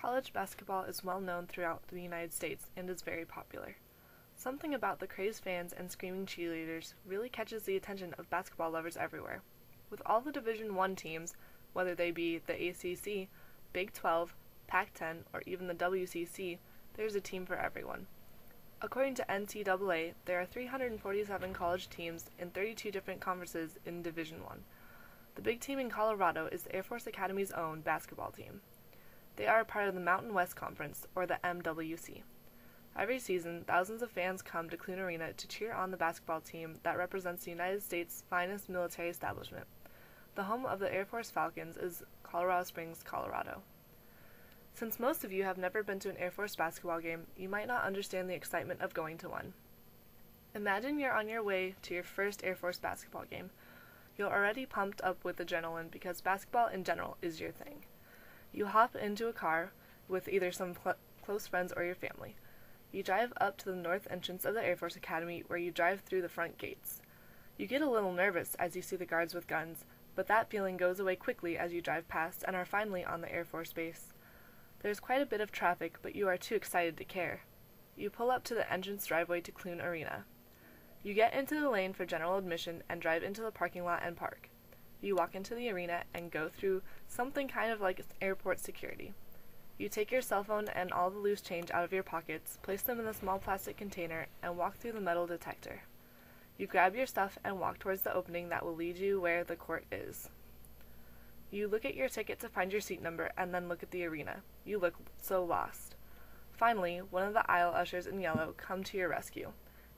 College basketball is well known throughout the United States and is very popular. Something about the crazed fans and screaming cheerleaders really catches the attention of basketball lovers everywhere. With all the Division I teams, whether they be the ACC, Big 12, Pac-10, or even the WCC, there's a team for everyone. According to NCAA, there are 347 college teams in 32 different conferences in Division I. The big team in Colorado is the Air Force Academy's own basketball team. They are a part of the Mountain West Conference, or the MWC. Every season, thousands of fans come to Clune Arena to cheer on the basketball team that represents the United States' finest military establishment. The home of the Air Force Falcons is Colorado Springs, Colorado. Since most of you have never been to an Air Force basketball game, you might not understand the excitement of going to one. Imagine you're on your way to your first Air Force basketball game. You're already pumped up with adrenaline because basketball in general is your thing. You hop into a car with either some close friends or your family. You drive up to the north entrance of the Air Force Academy where you drive through the front gates. You get a little nervous as you see the guards with guns, but that feeling goes away quickly as you drive past and are finally on the Air Force Base. There's quite a bit of traffic, but you are too excited to care. You pull up to the entrance driveway to Clune Arena. You get into the lane for general admission and drive into the parking lot and park. You walk into the arena and go through something kind of like airport security. You take your cell phone and all the loose change out of your pockets, place them in a small plastic container, and walk through the metal detector. You grab your stuff and walk towards the opening that will lead you where the court is. You look at your ticket to find your seat number and then look at the arena. You look so lost. Finally, one of the aisle ushers in yellow come to your rescue.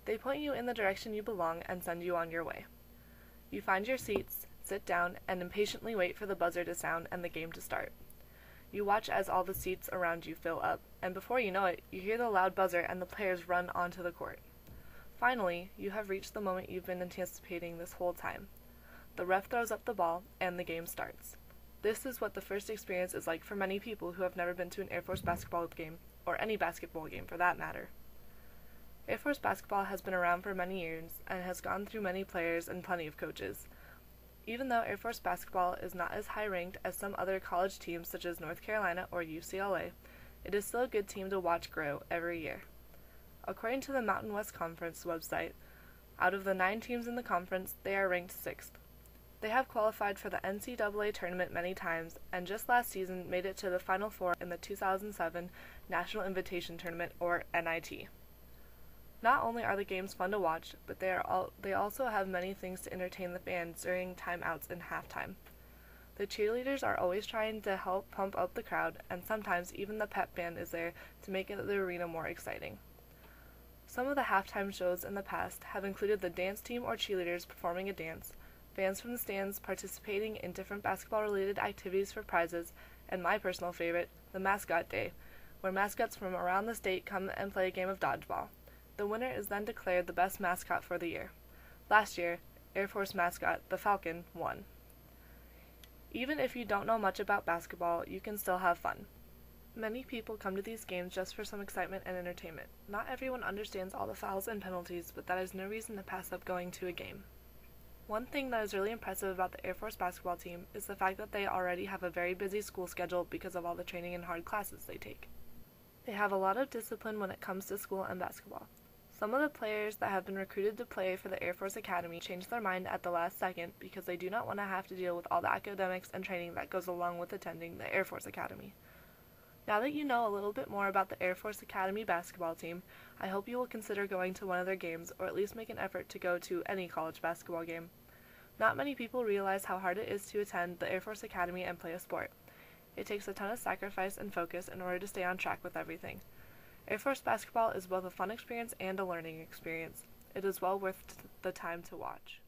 They point you in the direction you belong and send you on your way. You find your seats, sit down, and impatiently wait for the buzzer to sound and the game to start. You watch as all the seats around you fill up, and before you know it, you hear the loud buzzer and the players run onto the court. Finally, you have reached the moment you've been anticipating this whole time. The ref throws up the ball, and the game starts. This is what the first experience is like for many people who have never been to an Air Force basketball game, or any basketball game for that matter. Air Force basketball has been around for many years and has gone through many players and plenty of coaches. Even though Air Force basketball is not as high-ranked as some other college teams such as North Carolina or UCLA, it is still a good team to watch grow every year. According to the Mountain West Conference website, out of the 9 teams in the conference, they are ranked 6th. They have qualified for the NCAA tournament many times, and just last season made it to the Final Four in the 2007 National Invitation Tournament, or NIT. Not only are the games fun to watch, but they also have many things to entertain the fans during timeouts and halftime. The cheerleaders are always trying to help pump up the crowd, and sometimes even the pep band is there to make the arena more exciting. Some of the halftime shows in the past have included the dance team or cheerleaders performing a dance, fans from the stands participating in different basketball-related activities for prizes, and my personal favorite, the Mascot Day, where mascots from around the state come and play a game of dodgeball. The winner is then declared the best mascot for the year. Last year, Air Force mascot, the Falcon, won. Even if you don't know much about basketball, you can still have fun. Many people come to these games just for some excitement and entertainment. Not everyone understands all the fouls and penalties, but that is no reason to pass up going to a game. One thing that is really impressive about the Air Force basketball team is the fact that they already have a very busy school schedule because of all the training and hard classes they take. They have a lot of discipline when it comes to school and basketball. Some of the players that have been recruited to play for the Air Force Academy change their mind at the last second because they do not want to have to deal with all the academics and training that goes along with attending the Air Force Academy. Now that you know a little bit more about the Air Force Academy basketball team, I hope you will consider going to one of their games or at least make an effort to go to any college basketball game. Not many people realize how hard it is to attend the Air Force Academy and play a sport. It takes a ton of sacrifice and focus in order to stay on track with everything. Air Force basketball is both a fun experience and a learning experience. It is well worth the time to watch.